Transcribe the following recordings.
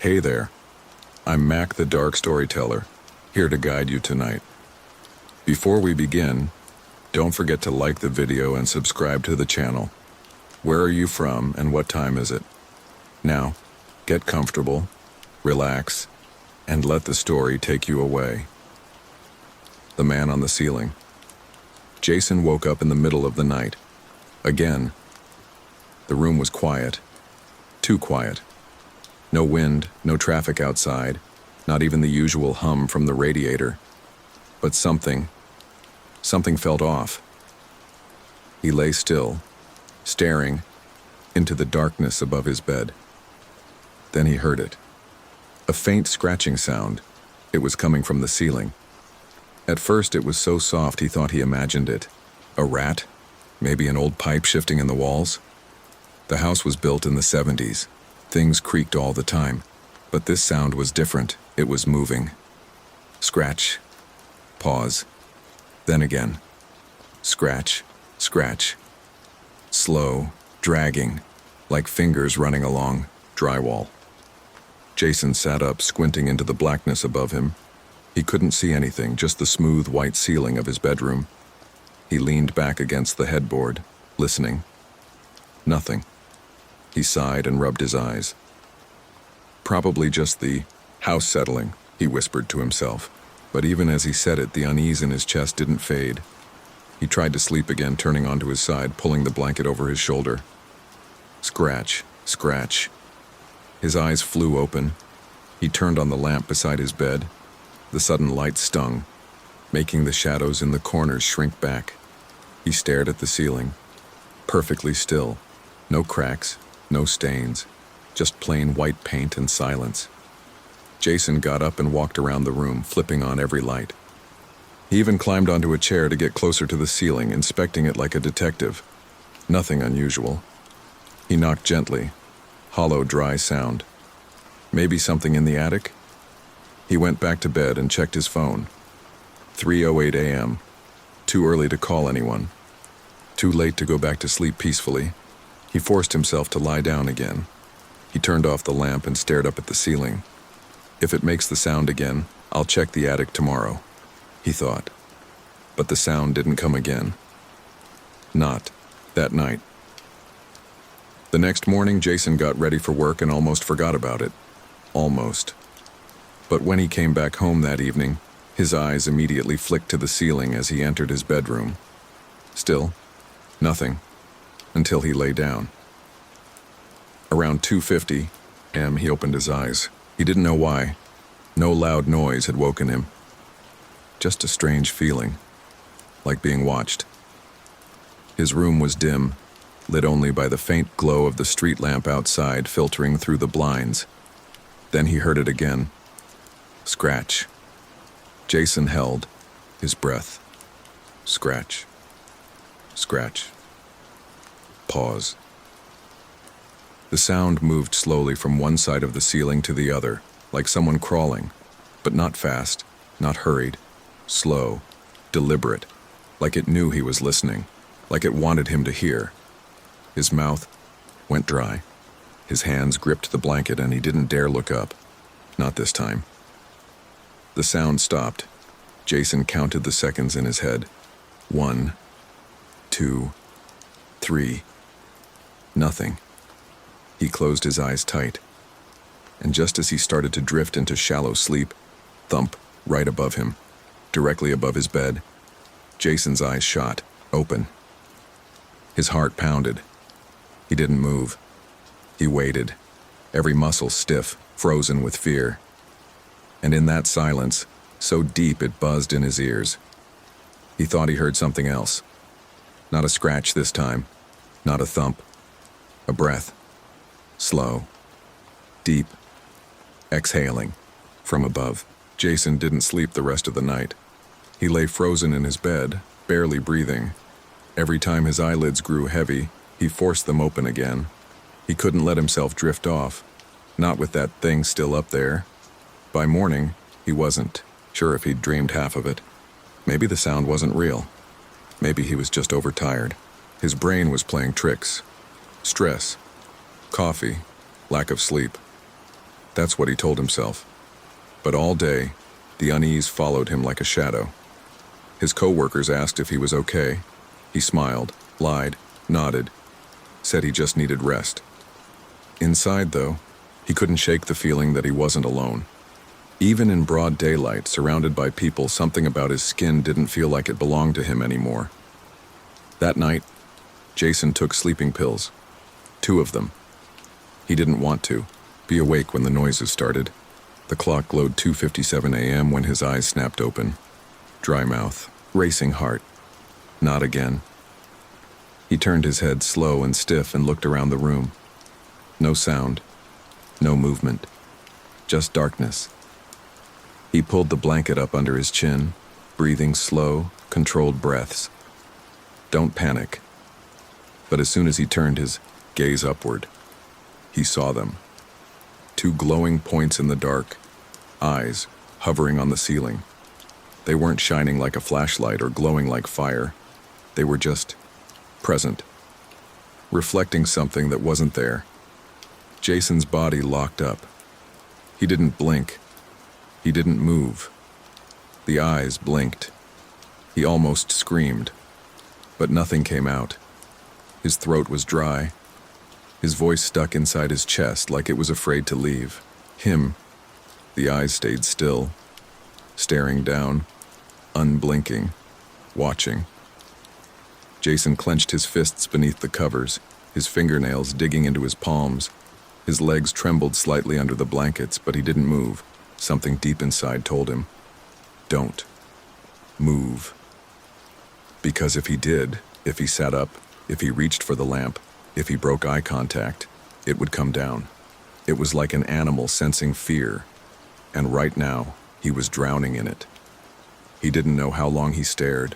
Hey there, I'm MAK The Dark Storyteller, here to guide you tonight. Before we begin, don't forget to like the video and subscribe to the channel. Where are you from and what time is it? Now, get comfortable, relax, and let the story take you away. The man on the ceiling. Jason woke up in the middle of the night. Again. The room was quiet. Too quiet. No wind, no traffic outside, not even the usual hum from the radiator. But something felt off. He lay still, staring into the darkness above his bed. Then he heard it. A faint scratching sound. It was coming from the ceiling. At first it was so soft he thought he imagined it. A rat? Maybe an old pipe shifting in the walls? The house was built in the 70s. Things creaked all the time. But this sound was different. It was moving. Scratch. Pause. Then again. Scratch. Scratch. Slow, dragging, like fingers running along drywall. Jason sat up, squinting into the blackness above him. He couldn't see anything, just the smooth white ceiling of his bedroom. He leaned back against the headboard, listening. Nothing. He sighed and rubbed his eyes. Probably just the house settling, he whispered to himself. But even as he said it, the unease in his chest didn't fade. He tried to sleep again, turning onto his side, pulling the blanket over his shoulder. Scratch, scratch. His eyes flew open. He turned on the lamp beside his bed. The sudden light stung, making the shadows in the corners shrink back. He stared at the ceiling. Perfectly still. No cracks, no stains. Just plain white paint and silence. Jason got up and walked around the room, flipping on every light. He even climbed onto a chair to get closer to the ceiling, inspecting it like a detective. Nothing unusual. He knocked gently. Hollow, dry sound. Maybe something in the attic? He went back to bed and checked his phone. 3:08 a.m. Too early to call anyone. Too late to go back to sleep peacefully. He forced himself to lie down again. He turned off the lamp and stared up at the ceiling. If it makes the sound again, I'll check the attic tomorrow, he thought. But the sound didn't come again. Not that night. The next morning, Jason got ready for work and almost forgot about it. Almost. But when he came back home that evening, his eyes immediately flicked to the ceiling as he entered his bedroom. Still, nothing, until he lay down. Around 2:50 a.m., he opened his eyes. He didn't know why. No loud noise had woken him. Just a strange feeling, like being watched. His room was dim, lit only by the faint glow of the street lamp outside filtering through the blinds. Then he heard it again. Scratch. Jason held his breath. Scratch. Scratch. Pause. The sound moved slowly from one side of the ceiling to the other, like someone crawling, but not fast, not hurried, slow, deliberate, like it knew he was listening, like it wanted him to hear. His mouth went dry. His hands gripped the blanket and he didn't dare look up. Not this time. The sound stopped. Jason counted the seconds in his head. 1, 2, 3. Nothing. He closed his eyes tight. And just as he started to drift into shallow sleep, thump, right above him, directly above his bed, Jason's eyes shot, open. His heart pounded. He didn't move. He waited, every muscle stiff, frozen with fear. And in that silence, so deep it buzzed in his ears, he thought he heard something else. Not a scratch this time, not a thump, a breath. Slow, deep, exhaling from above. Jason didn't sleep the rest of the night. He lay frozen in his bed, barely breathing. Every time his eyelids grew heavy, he forced them open again. He couldn't let himself drift off, not with that thing still up there. By morning, he wasn't sure if he'd dreamed half of it. Maybe the sound wasn't real. Maybe he was just overtired. His brain was playing tricks. Stress, coffee, lack of sleep. That's what he told himself. But all day, the unease followed him like a shadow. His co-workers asked if he was okay. He smiled, lied, nodded, said he just needed rest. Inside, though, he couldn't shake the feeling that he wasn't alone. Even in broad daylight, surrounded by people, something about his skin didn't feel like it belonged to him anymore. That night, Jason took sleeping pills. 2 of them. He didn't want to be awake when the noises started. The clock glowed 2:57 a.m. when his eyes snapped open. Dry mouth, racing heart. Not again. He turned his head slow and stiff and looked around the room. No sound, no movement, just darkness. He pulled the blanket up under his chin, breathing slow, controlled breaths. Don't panic. But as soon as he turned his gaze upward, he saw them. 2 glowing points in the dark, eyes hovering on the ceiling. They weren't shining like a flashlight or glowing like fire. They were just present, reflecting something that wasn't there. Jason's body locked up. He didn't blink. He didn't move. The eyes blinked. He almost screamed, but nothing came out. His throat was dry. His voice stuck inside his chest like it was afraid to leave. The eyes stayed still, staring down, unblinking, watching. Jason clenched his fists beneath the covers, his fingernails digging into his palms. His legs trembled slightly under the blankets, but he didn't move. Something deep inside told him, don't move. Because if he did, if he sat up, if he reached for the lamp, if he broke eye contact, it would come down. It was like an animal sensing fear, and right now, he was drowning in it. He didn't know how long he stared.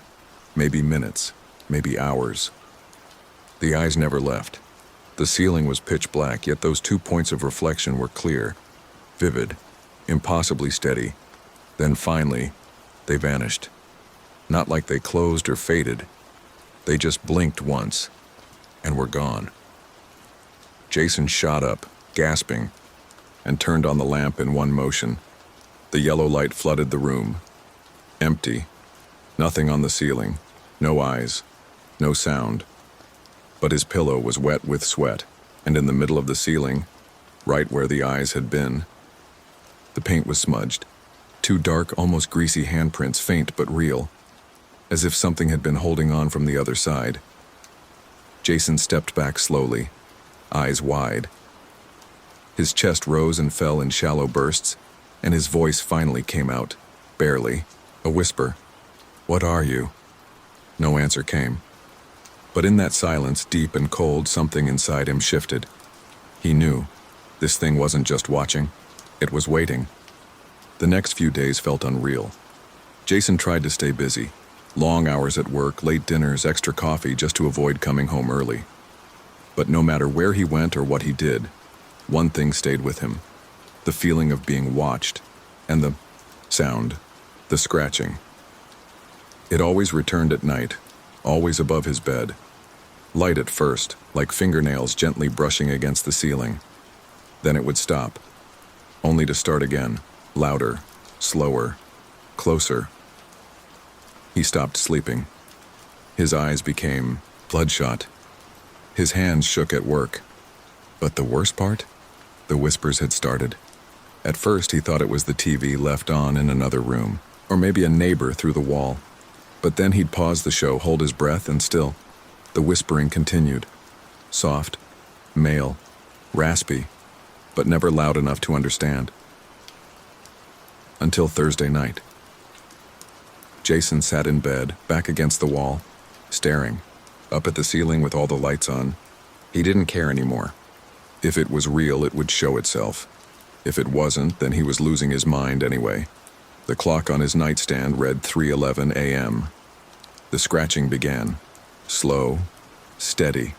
Maybe minutes, maybe hours. The eyes never left. The ceiling was pitch black, yet those 2 points of reflection were clear, vivid, impossibly steady. Then finally, they vanished. Not like they closed or faded. They just blinked once, and were gone. Jason shot up, gasping, and turned on the lamp in one motion. The yellow light flooded the room. Empty. Nothing on the ceiling. No eyes. No sound. But his pillow was wet with sweat, and in the middle of the ceiling, right where the eyes had been, the paint was smudged. 2 dark, almost greasy handprints, faint but real, as if something had been holding on from the other side. Jason stepped back slowly, eyes wide. His chest rose and fell in shallow bursts, and his voice finally came out, barely, a whisper. "What are you?" No answer came. But in that silence, deep and cold, something inside him shifted. He knew. This thing wasn't just watching. It was waiting. The next few days felt unreal. Jason tried to stay busy. Long hours at work, late dinners, extra coffee just to avoid coming home early. But no matter where he went or what he did, one thing stayed with him. The feeling of being watched, and the sound, the scratching. It always returned at night, always above his bed. Light at first, like fingernails gently brushing against the ceiling. Then it would stop, only to start again, louder, slower, closer. He stopped sleeping. His eyes became bloodshot. His hands shook at work. But the worst part? The whispers had started. At first he thought it was the TV left on in another room, or maybe a neighbor through the wall. But then he'd pause the show, hold his breath, and still, the whispering continued. Soft, male, raspy, but never loud enough to understand. Until Thursday night. Jason sat in bed, back against the wall, staring, up at the ceiling with all the lights on. He didn't care anymore. If it was real, it would show itself. If it wasn't, then he was losing his mind anyway. The clock on his nightstand read 3:11 a.m. The scratching began. Slow, steady,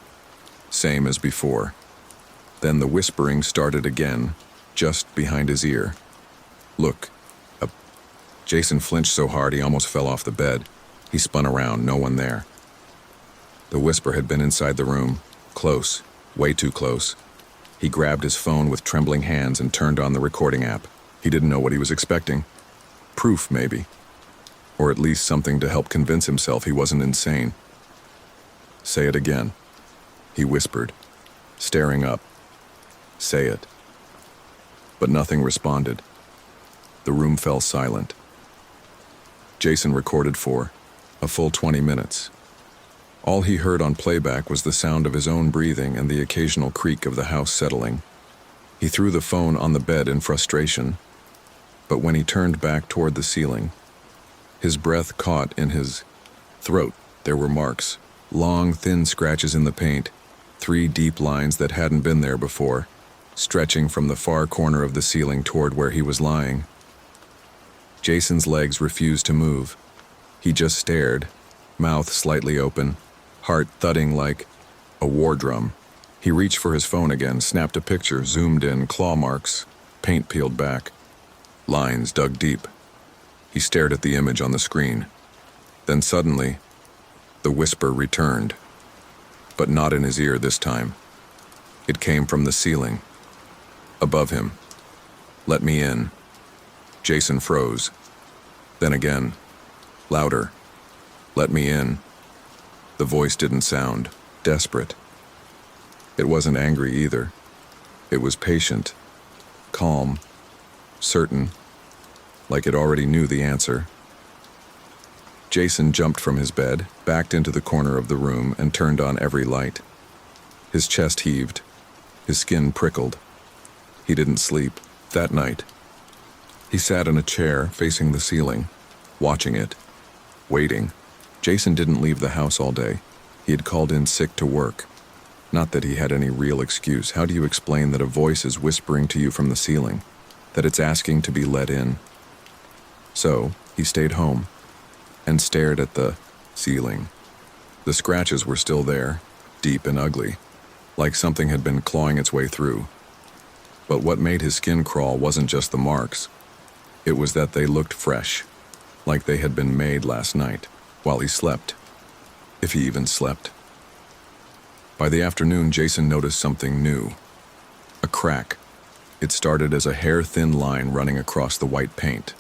same as before. Then the whispering started again, just behind his ear. Look, up. Jason flinched so hard he almost fell off the bed. He spun around, no one there. The whisper had been inside the room, close, way too close. He grabbed his phone with trembling hands and turned on the recording app. He didn't know what he was expecting. Proof, maybe. Or at least something to help convince himself he wasn't insane. "Say it again," he whispered, staring up. "Say it." But nothing responded. The room fell silent. Jason recorded for a full 20 minutes. All he heard on playback was the sound of his own breathing and the occasional creak of the house settling. He threw the phone on the bed in frustration, but when he turned back toward the ceiling, his breath caught in his throat. There were marks, long, thin scratches in the paint, 3 deep lines that hadn't been there before, stretching from the far corner of the ceiling toward where he was lying. Jason's legs refused to move. He just stared, mouth slightly open, heart thudding like a war drum. He reached for his phone again, snapped a picture, zoomed in, claw marks, paint peeled back, lines dug deep. He stared at the image on the screen. Then suddenly, the whisper returned, but not in his ear this time. It came from the ceiling, above him. "Let me in." Jason froze. Then again, louder. "Let me in." The voice didn't sound desperate. It wasn't angry either. It was patient, calm, certain, like it already knew the answer. Jason jumped from his bed, backed into the corner of the room, and turned on every light. His chest heaved. His skin prickled. He didn't sleep that night. He sat in a chair facing the ceiling, watching it, waiting. Jason didn't leave the house all day. He had called in sick to work. Not that he had any real excuse. How do you explain that a voice is whispering to you from the ceiling, that it's asking to be let in? So, he stayed home and stared at the ceiling. The scratches were still there, deep and ugly, like something had been clawing its way through. But what made his skin crawl wasn't just the marks. It was that they looked fresh, like they had been made last night, while he slept, if he even slept. By the afternoon, Jason noticed something new. A crack. It started as a hair-thin line running across the white paint,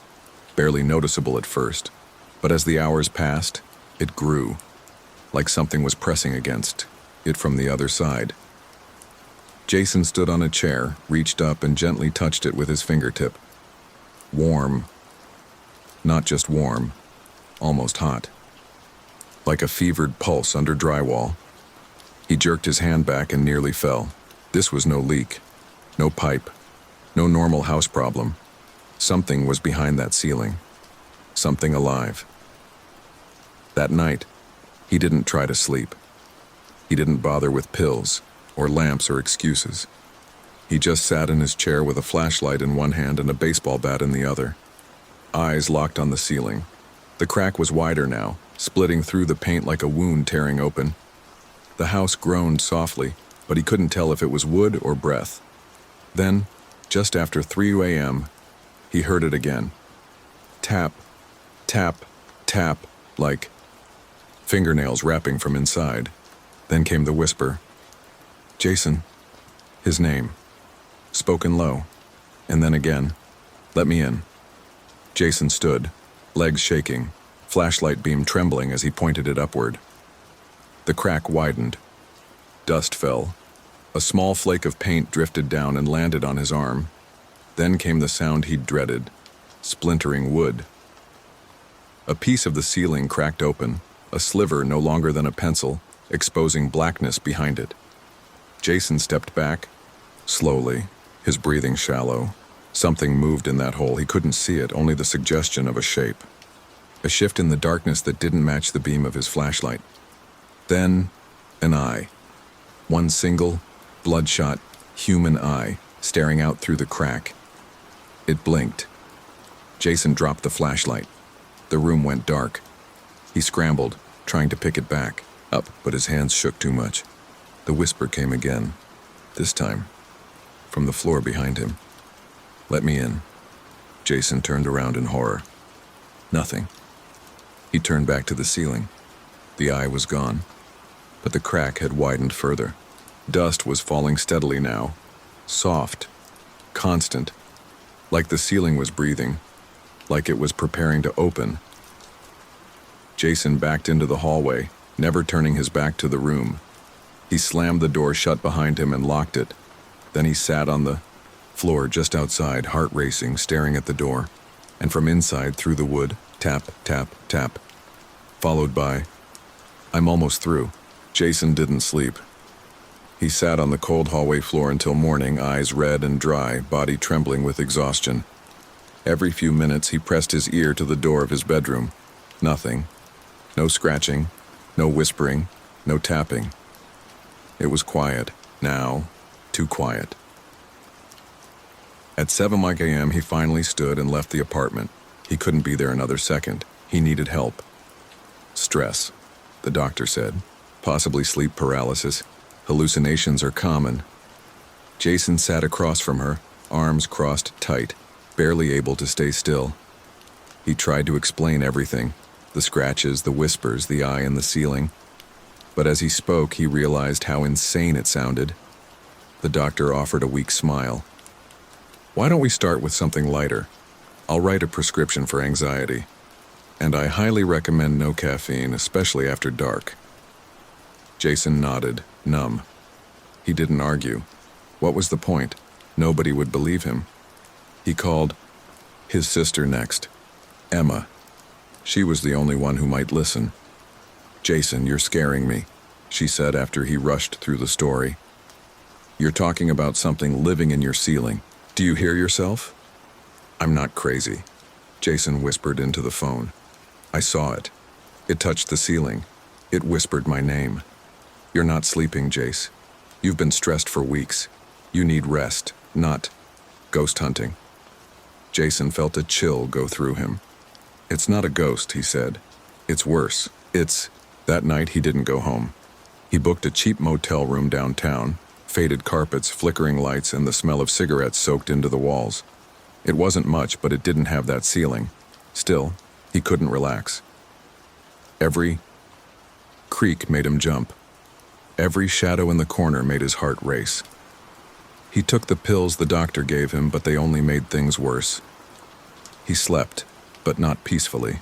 barely noticeable at first, but as the hours passed, it grew, like something was pressing against it from the other side. Jason stood on a chair, reached up and gently touched it with his fingertip. Warm. Not just warm, almost hot. Like a fevered pulse under drywall. He jerked his hand back and nearly fell. This was no leak, no pipe, no normal house problem. Something was behind that ceiling. Something alive. That night, he didn't try to sleep. He didn't bother with pills, or lamps or excuses. He just sat in his chair with a flashlight in one hand and a baseball bat in the other. Eyes locked on the ceiling. The crack was wider now, splitting through the paint like a wound tearing open. The house groaned softly, but he couldn't tell if it was wood or breath. Then, just after 3 a.m., he heard it again. Tap, tap, tap, like fingernails rapping from inside. Then came the whisper. Jason. His name. Spoken low. And then again. Let me in. Jason stood, legs shaking, flashlight beam trembling as he pointed it upward. The crack widened. Dust fell. A small flake of paint drifted down and landed on his arm. Then came the sound he'd dreaded. Splintering wood. A piece of the ceiling cracked open, a sliver no longer than a pencil, exposing blackness behind it. Jason stepped back, slowly, his breathing shallow. Something moved in that hole. He couldn't see it, only the suggestion of a shape. A shift in the darkness that didn't match the beam of his flashlight. Then, an eye. One single, bloodshot, human eye, staring out through the crack. It blinked. Jason dropped the flashlight. The room went dark. He scrambled, trying to pick it back up, but his hands shook too much. The whisper came again, this time, from the floor behind him. Let me in. Jason turned around in horror. Nothing. He turned back to the ceiling. The eye was gone, but the crack had widened further. Dust was falling steadily now, soft, constant, like the ceiling was breathing, like it was preparing to open. Jason backed into the hallway, never turning his back to the room. He slammed the door shut behind him and locked it. Then he sat on the floor just outside, heart racing, staring at the door. And from inside, through the wood, tap, tap, tap. Followed by, "I'm almost through." Jason didn't sleep. He sat on the cold hallway floor until morning, eyes red and dry, body trembling with exhaustion. Every few minutes, he pressed his ear to the door of his bedroom. Nothing. No scratching, no whispering, no tapping. It was quiet, now, too quiet. At 7 a.m., he finally stood and left the apartment. He couldn't be there another second. He needed help. Stress, the doctor said. Possibly sleep paralysis. Hallucinations are common. Jason sat across from her, arms crossed tight, barely able to stay still. He tried to explain everything, the scratches, the whispers, the eye in the ceiling. But as he spoke, he realized how insane it sounded. The doctor offered a weak smile. "Why don't we start with something lighter? I'll write a prescription for anxiety. And I highly recommend no caffeine, especially after dark." Jason nodded, numb. He didn't argue. What was the point? Nobody would believe him. He called his sister next, Emma. She was the only one who might listen. "Jason, you're scaring me," she said after he rushed through the story. "You're talking about something living in your ceiling. Do you hear yourself?" "I'm not crazy," Jason whispered into the phone. "I saw it. It touched the ceiling. It whispered my name." "You're not sleeping, Jace. You've been stressed for weeks. You need rest, not ghost hunting." Jason felt a chill go through him. "It's not a ghost," he said. "It's worse. That night he didn't go home. He booked a cheap motel room downtown, faded carpets, flickering lights, and the smell of cigarettes soaked into the walls. It wasn't much, but it didn't have that ceiling. Still, he couldn't relax. Every creak made him jump. Every shadow in the corner made his heart race. He took the pills the doctor gave him, but they only made things worse. He slept, but not peacefully.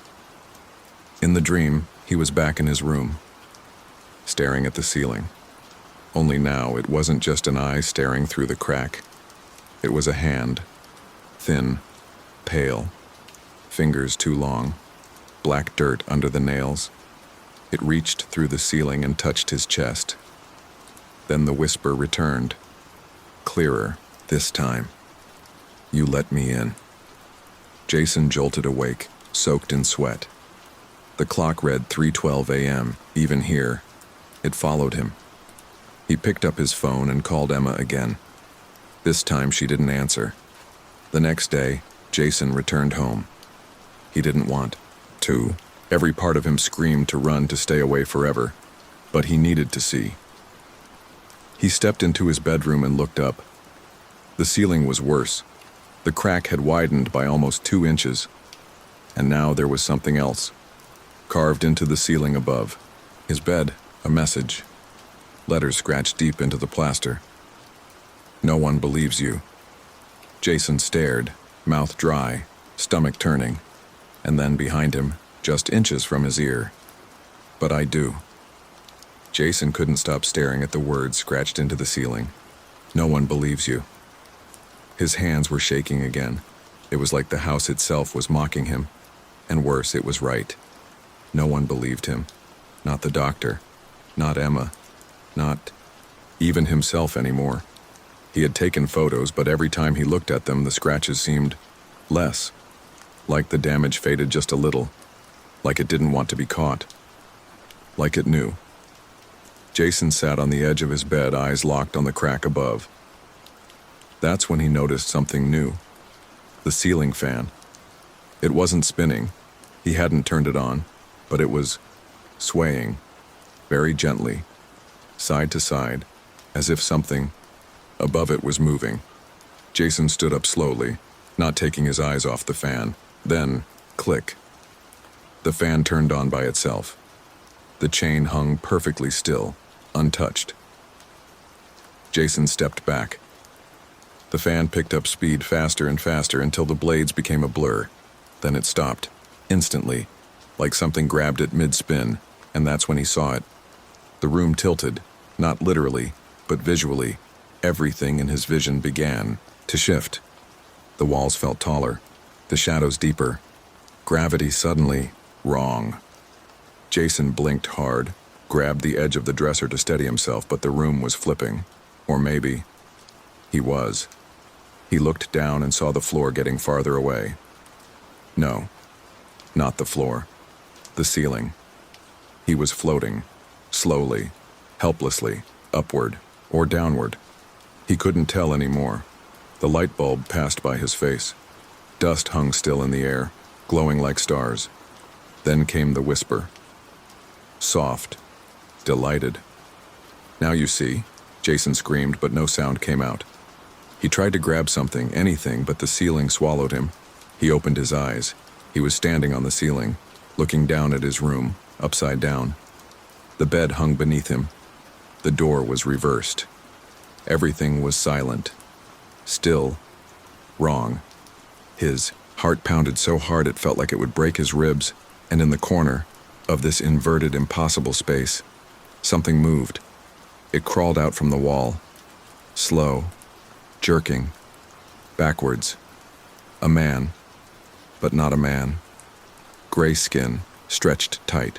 In the dream, he was back in his room, staring at the ceiling. Only now, it wasn't just an eye staring through the crack. It was a hand, thin, pale, fingers too long, black dirt under the nails. It reached through the ceiling and touched his chest. Then the whisper returned, clearer this time. "You let me in." Jason jolted awake, soaked in sweat. The clock read 3:12 a.m., even here. It followed him. He picked up his phone and called Emma again. This time she didn't answer. The next day, Jason returned home. He didn't want to. Every part of him screamed to run, to stay away forever. But he needed to see. He stepped into his bedroom and looked up. The ceiling was worse. The crack had widened by almost 2 inches. And now there was something else, carved into the ceiling above. His bed, a message. Letters scratched deep into the plaster. "No one believes you." Jason stared, mouth dry, stomach turning. And then behind him, just inches from his ear, "But I do." Jason couldn't stop staring at the words scratched into the ceiling. "No one believes you." His hands were shaking again. It was like the house itself was mocking him. And worse, it was right. No one believed him. Not the doctor. Not Emma. Not even himself anymore. He had taken photos, but every time he looked at them, the scratches seemed less. Like the damage faded just a little. Like it didn't want to be caught. Like it knew. Jason sat on the edge of his bed, eyes locked on the crack above. That's when he noticed something new. The ceiling fan. It wasn't spinning. He hadn't turned it on, but it was swaying, very gently, side to side, as if something above it was moving. Jason stood up slowly, not taking his eyes off the fan. Then, click. The fan turned on by itself. The chain hung perfectly still, untouched. Jason stepped back. The fan picked up speed faster and faster until the blades became a blur. Then it stopped, instantly, like something grabbed it mid-spin, and that's when he saw it. The room tilted, not literally, but visually. Everything in his vision began to shift. The walls felt taller, the shadows deeper. Gravity suddenly wrong. Jason blinked hard, grabbed the edge of the dresser to steady himself, but the room was flipping. Or maybe he was. He looked down and saw the floor getting farther away. No, not the floor. The ceiling. He was floating, slowly, helplessly, upward or downward. He couldn't tell anymore. The light bulb passed by his face. Dust hung still in the air, glowing like stars. Then came the whisper. Soft, delighted. "Now you see," Jason screamed, but no sound came out. He tried to grab something, anything, but the ceiling swallowed him. He opened his eyes. He was standing on the ceiling, looking down at his room, upside down. The bed hung beneath him. The door was reversed. Everything was silent. Still. Wrong. His heart pounded so hard it felt like it would break his ribs, and in the corner of this inverted, impossible space, something moved. It crawled out from the wall. Slow. Jerking. Backwards. A man. But not a man. Gray skin, stretched tight.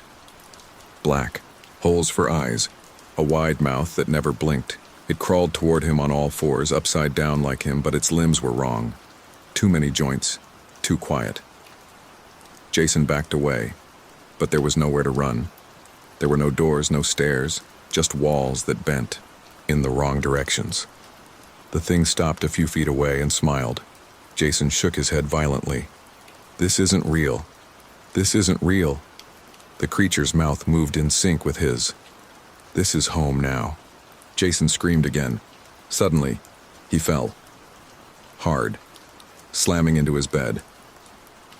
Black. Holes for eyes. A wide mouth that never blinked. It crawled toward him on all fours, upside down like him, but its limbs were wrong. Too many joints. Too quiet. Jason backed away, but there was nowhere to run. There were no doors, no stairs, just walls that bent in the wrong directions. The thing stopped a few feet away and smiled. Jason shook his head violently. "This isn't real. This isn't real." The creature's mouth moved in sync with his. "This is home now." Jason screamed again. Suddenly, he fell. Hard, slamming into his bed.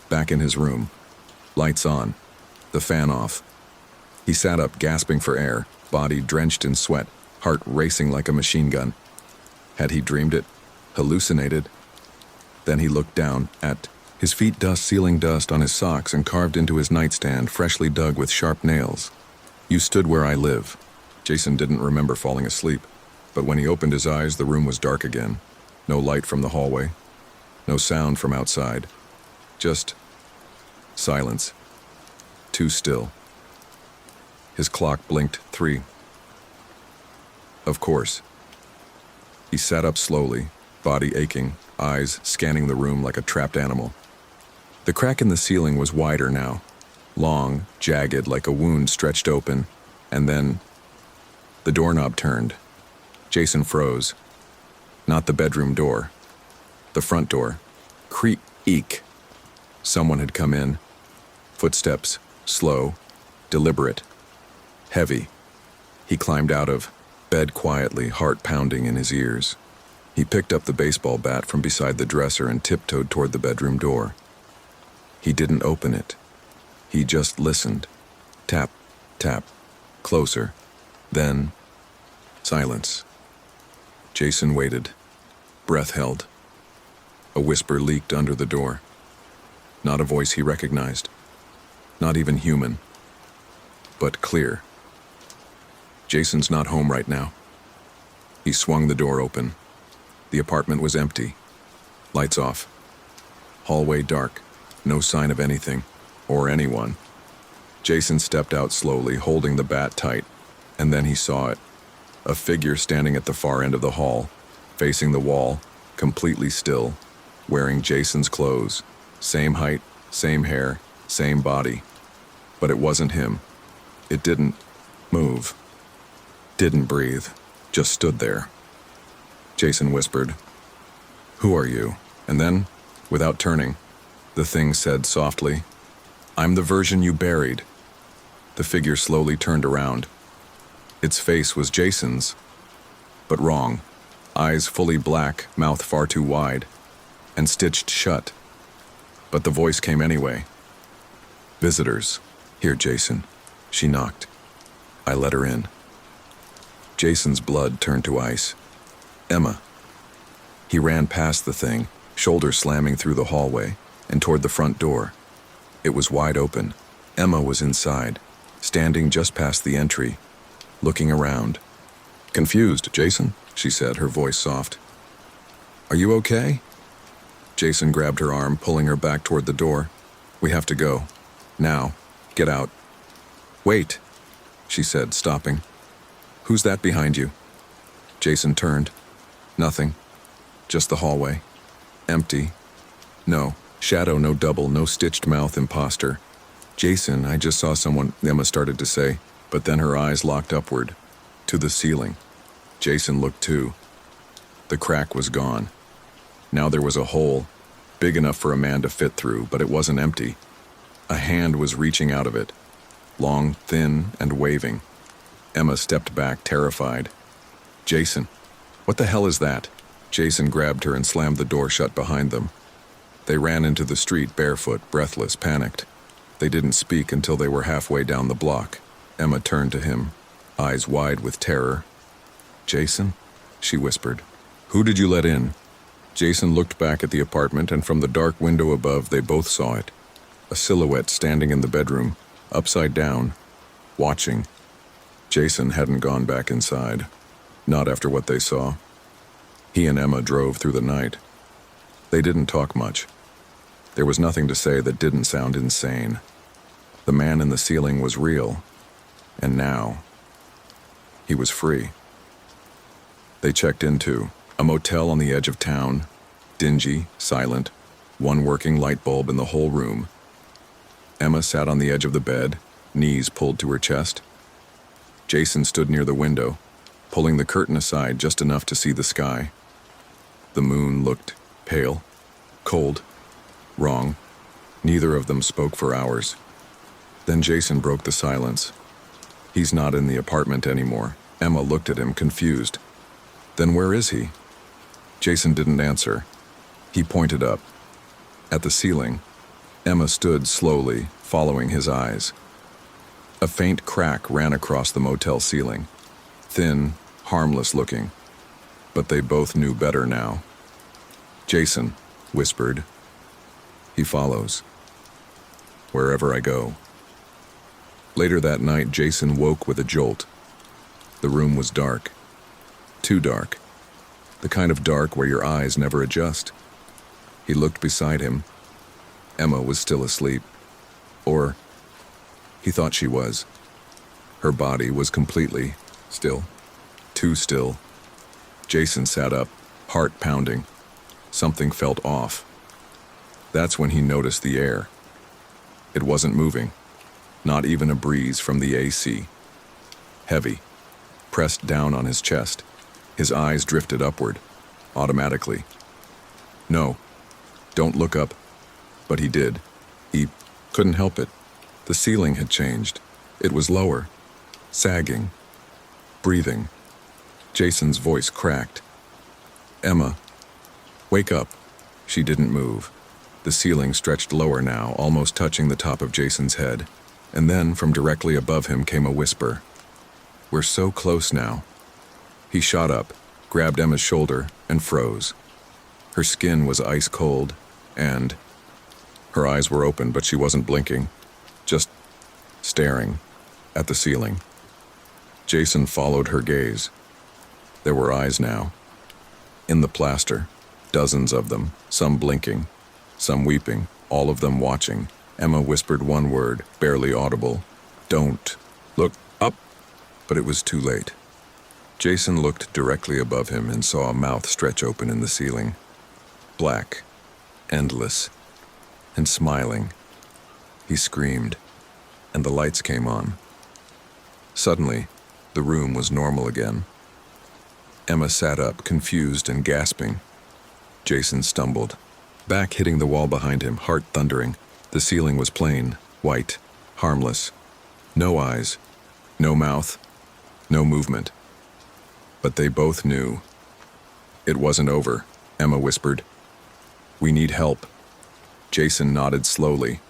Back in his room. Lights on. The fan off. He sat up, gasping for air, body drenched in sweat, heart racing like a machine gun. Had he dreamed it? Hallucinated? Then he looked down at his feet, dust, ceiling dust on his socks and carved into his nightstand, freshly dug with sharp nails. "You stood where I live." Jason didn't remember falling asleep, but when he opened his eyes, the room was dark again. No light from the hallway. No sound from outside. Just silence. Too still. His clock blinked 3. Of course. He sat up slowly, body aching, eyes scanning the room like a trapped animal. The crack in the ceiling was wider now, long, jagged like a wound stretched open, and then the doorknob turned. Jason froze. Not the bedroom door. The front door. Creak. Someone had come in. Footsteps, slow, deliberate, heavy. He climbed out of bed quietly, heart pounding in his ears. He picked up the baseball bat from beside the dresser and tiptoed toward the bedroom door. He didn't open it. He just listened. Tap, tap, closer. Then, silence. Jason waited. Breath held. A whisper leaked under the door. Not a voice he recognized. Not even human. But clear. Jason's not home right now. He swung the door open. The apartment was empty. Lights off. Hallway dark. No sign of anything. Or anyone. Jason stepped out slowly, holding the bat tight. And then he saw it. A figure standing at the far end of the hall, facing the wall, completely still, wearing Jason's clothes. Same height, same hair, same body. But it wasn't him. It didn't move. Didn't breathe. Just stood there. Jason whispered, "Who are you?" And then, without turning, the thing said softly, "I'm the version you buried." The figure slowly turned around. Its face was Jason's, but wrong. Eyes fully black, mouth far too wide, and stitched shut. But the voice came anyway. "Visitors. Here, Jason." She knocked. I let her in. Jason's blood turned to ice. "Emma." He ran past the thing, shoulder slamming through the hallway, and toward the front door. It was wide open. Emma was inside, standing just past the entry, looking around. "Confused, Jason?" she said, her voice soft. "Are you okay?" Jason grabbed her arm, pulling her back toward the door. "We have to go. Now. Get out." "Wait," she said, stopping. "Who's that behind you?" Jason turned. Nothing. Just the hallway. Empty. No shadow, no double, no stitched mouth imposter. "Jason, I just saw someone," Emma started to say, but then her eyes locked upward, to the ceiling. Jason looked too. The crack was gone. Now there was a hole, big enough for a man to fit through, but it wasn't empty. A hand was reaching out of it, long, thin, and waving. Emma stepped back, terrified. "Jason, what the hell is that?" Jason grabbed her and slammed the door shut behind them. They ran into the street, barefoot, breathless, panicked. They didn't speak until they were halfway down the block. Emma turned to him, eyes wide with terror. "Jason?" she whispered. "Who did you let in?" Jason looked back at the apartment, and from the dark window above they both saw it. A silhouette standing in the bedroom, upside down, watching. Jason hadn't gone back inside. Not after what they saw. He and Emma drove through the night. They didn't talk much. There was nothing to say that didn't sound insane. The man in the ceiling was real. And now, he was free. They checked into a motel on the edge of town, dingy, silent, one working light bulb in the whole room. Emma sat on the edge of the bed, knees pulled to her chest. Jason stood near the window, pulling the curtain aside just enough to see the sky. The moon looked pale, cold, wrong. Neither of them spoke for hours. Then Jason broke the silence. "He's not in the apartment anymore." Emma looked at him, confused. "Then where is he?" Jason didn't answer. He pointed up. At the ceiling, Emma stood slowly, following his eyes. A faint crack ran across the motel ceiling. Thin, harmless looking. But they both knew better now. "Jason," whispered. "He follows. Wherever I go." Later that night, Jason woke with a jolt. The room was dark. Too dark. The kind of dark where your eyes never adjust. He looked beside him. Emma was still asleep. Or, he thought she was. Her body was completely still. Too still. Jason sat up, heart pounding. Something felt off. That's when he noticed the air. It wasn't moving. Not even a breeze from the AC. Heavy. Pressed down on his chest. His eyes drifted upward, automatically. "No, don't look up." But he did. He couldn't help it. The ceiling had changed. It was lower, sagging, breathing. Jason's voice cracked. "Emma, wake up." She didn't move. The ceiling stretched lower now, almost touching the top of Jason's head. And then, from directly above him, came a whisper. "We're so close now." He shot up, grabbed Emma's shoulder, and froze. Her skin was ice cold, and her eyes were open, but she wasn't blinking, just staring at the ceiling. Jason followed her gaze. There were eyes now. In the plaster, dozens of them, some blinking, some weeping, all of them watching. Emma whispered one word, barely audible. "Don't look up." But it was too late. Jason looked directly above him and saw a mouth stretch open in the ceiling. Black, endless, and smiling. He screamed, and the lights came on. Suddenly, the room was normal again. Emma sat up, confused and gasping. Jason stumbled, back hitting the wall behind him, heart thundering. The ceiling was plain, white, harmless. No eyes, no mouth, no movement. But they both knew. "It wasn't over," Emma whispered. "We need help." Jason nodded slowly,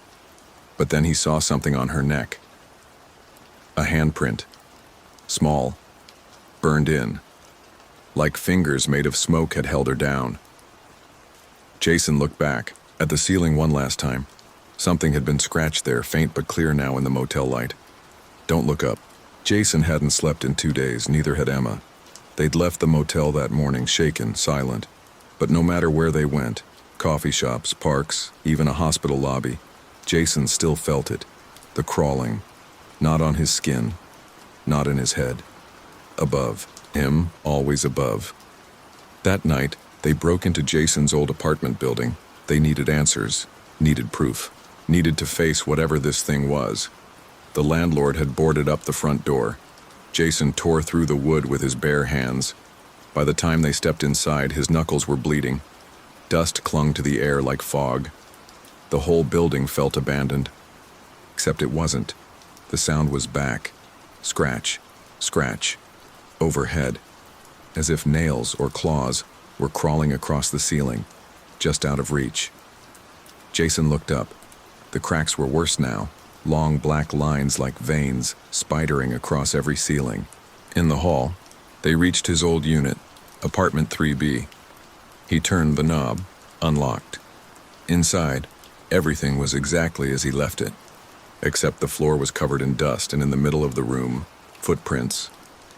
but then he saw something on her neck. A handprint. Small, burned in. Like fingers made of smoke had held her down. Jason looked back, at the ceiling one last time. Something had been scratched there, faint but clear now in the motel light. Don't look up. Jason hadn't slept in 2 days, neither had Emma. They'd left the motel that morning shaken, silent. But no matter where they went, coffee shops, parks, even a hospital lobby, Jason still felt it. The crawling. Not on his skin. Not in his head. Above. Him, always above. That night, they broke into Jason's old apartment building. They needed answers. Needed proof. Needed to face whatever this thing was. The landlord had boarded up the front door. Jason tore through the wood with his bare hands. By the time they stepped inside, his knuckles were bleeding. Dust clung to the air like fog. The whole building felt abandoned. Except it wasn't. The sound was back. Scratch, scratch, overhead, as if nails or claws were crawling across the ceiling, just out of reach. Jason looked up. The cracks were worse now, long black lines like veins spidering across every ceiling. In the hall, they reached his old unit, apartment 3B. He turned the knob, unlocked. Inside, everything was exactly as he left it, except the floor was covered in dust, and in the middle of the room, footprints,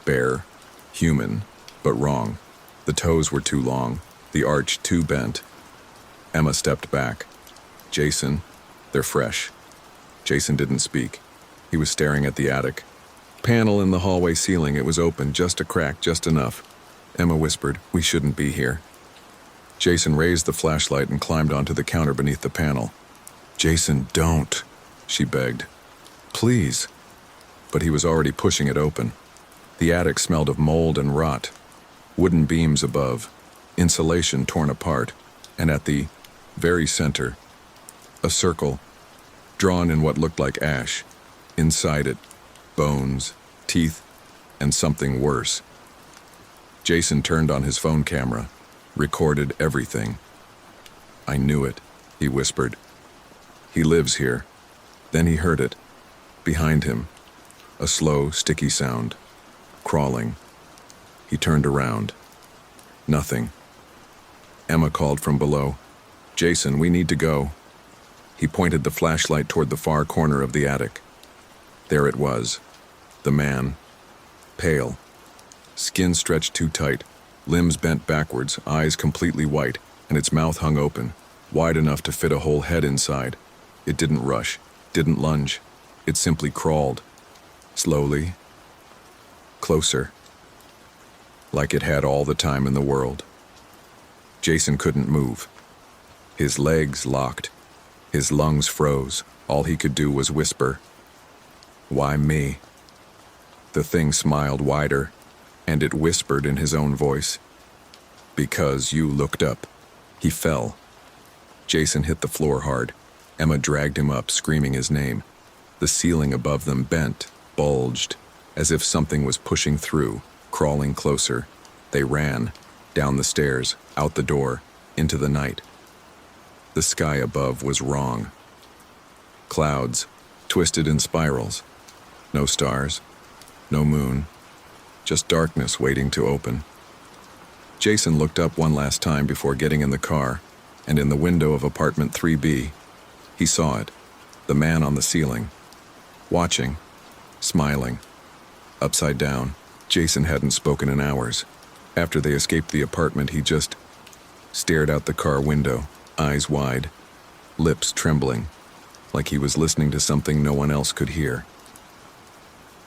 bare, human, but wrong. The toes were too long, the arch too bent. Emma stepped back. Jason, they're fresh. Jason didn't speak. He was staring at the attic. Panel in the hallway ceiling, it was open, just a crack, just enough. Emma whispered, "We shouldn't be here." Jason raised the flashlight and climbed onto the counter beneath the panel. "Jason, don't," she begged. "Please." But he was already pushing it open. The attic smelled of mold and rot. Wooden beams above, insulation torn apart, and at the very center, a circle, drawn in what looked like ash. Inside it, bones, teeth, and something worse. Jason turned on his phone camera, recorded everything. "I knew it," he whispered. "He lives here." Then he heard it. Behind him, a slow, sticky sound. Crawling. He turned around. Nothing. Emma called from below. "Jason, we need to go." He pointed the flashlight toward the far corner of the attic. There it was. The man. Pale. Skin stretched too tight, limbs bent backwards, eyes completely white, and its mouth hung open, wide enough to fit a whole head inside. It didn't rush, didn't lunge. It simply crawled. Slowly. Closer. Like it had all the time in the world. Jason couldn't move. His legs locked. His lungs froze. All he could do was whisper, "Why me?" The thing smiled wider, and it whispered in his own voice, "Because you looked up." He fell. Jason hit the floor hard. Emma dragged him up, screaming his name. The ceiling above them bent, bulged, as if something was pushing through, crawling closer. They ran, down the stairs, out the door, into the night. The sky above was wrong. Clouds, twisted in spirals. No stars, no moon, just darkness waiting to open. Jason looked up one last time before getting in the car, and in the window of apartment 3B, he saw it, the man on the ceiling, watching, smiling, upside down. Jason hadn't spoken in hours. After they escaped the apartment, he just stared out the car window, eyes wide, lips trembling, like he was listening to something no one else could hear.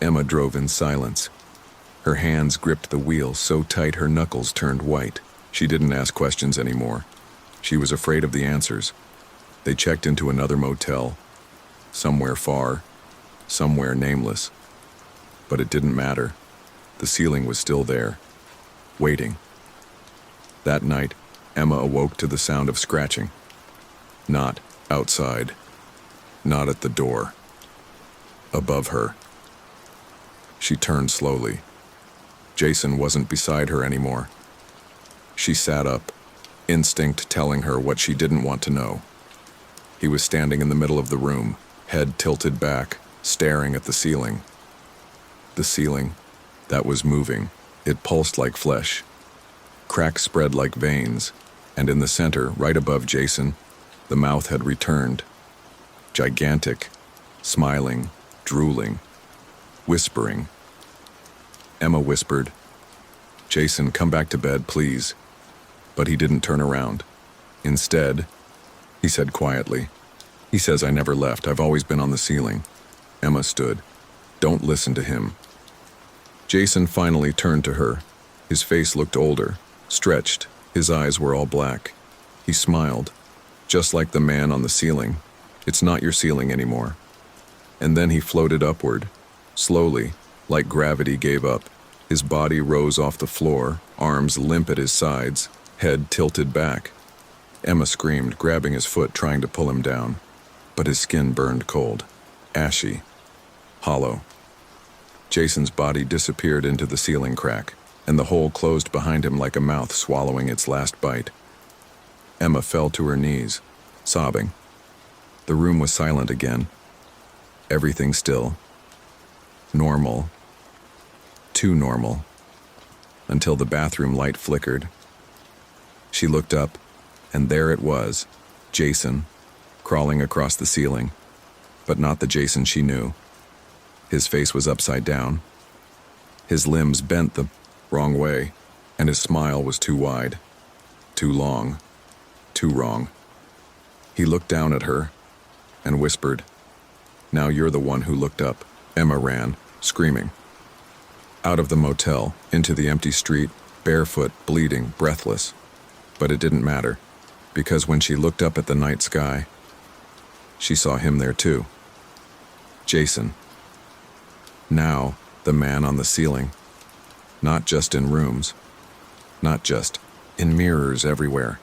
Emma drove in silence. Her hands gripped the wheel so tight her knuckles turned white. She didn't ask questions anymore. She was afraid of the answers. They checked into another motel, somewhere far, somewhere nameless. But it didn't matter. The ceiling was still there, waiting. That night, Emma awoke to the sound of scratching. Not outside. Not at the door. Above her. She turned slowly. Jason wasn't beside her anymore. She sat up, instinct telling her what she didn't want to know. He was standing in the middle of the room, head tilted back, staring at the ceiling. The ceiling, that was moving. It pulsed like flesh. Cracks spread like veins, And in the center, right above Jason, the mouth had returned. Gigantic, smiling, drooling, whispering. Emma whispered, "Jason, come back to bed, please." But he didn't turn around. Instead, he said quietly, "He says I never left. I've always been on the ceiling." Emma stood. "Don't listen to him." Jason finally turned to her. His face looked older, stretched. His eyes were all black. He smiled, just like the man on the ceiling. "It's not your ceiling anymore." And then he floated upward, slowly, like gravity gave up. His body rose off the floor, arms limp at his sides, head tilted back. Emma screamed, grabbing his foot, trying to pull him down. But his skin burned cold, ashy, hollow. Jason's body disappeared into the ceiling crack, and the hole closed behind him like a mouth swallowing its last bite. Emma fell to her knees, sobbing. The room was silent again. Everything still. Normal. Too normal. Until the bathroom light flickered. She looked up, and there it was, Jason, crawling across the ceiling. But not the Jason she knew. His face was upside down. His limbs bent the wrong way, and his smile was too wide, too long, too wrong. He looked down at her and whispered, "Now you're the one who looked up." Emma ran, screaming. Out of the motel, into the empty street, barefoot, bleeding, breathless. But it didn't matter, because when she looked up at the night sky, she saw him there too. Jason. Now, the man on the ceiling. Not just in rooms. Not just in mirrors everywhere.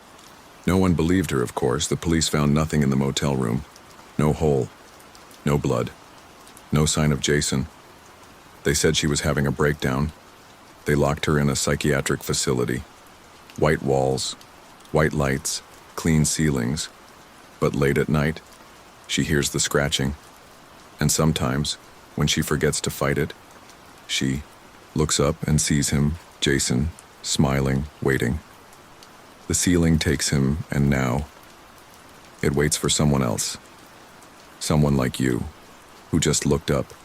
No one believed her, of course. The police found nothing in the motel room. No hole. No blood. No sign of Jason. They said she was having a breakdown. They locked her in a psychiatric facility. White walls, white lights, clean ceilings. But late at night, she hears the scratching. And sometimes, when she forgets to fight it, she looks up and sees him, Jason, smiling, waiting. The ceiling takes him, and now it waits for someone else. Someone like you, who just looked up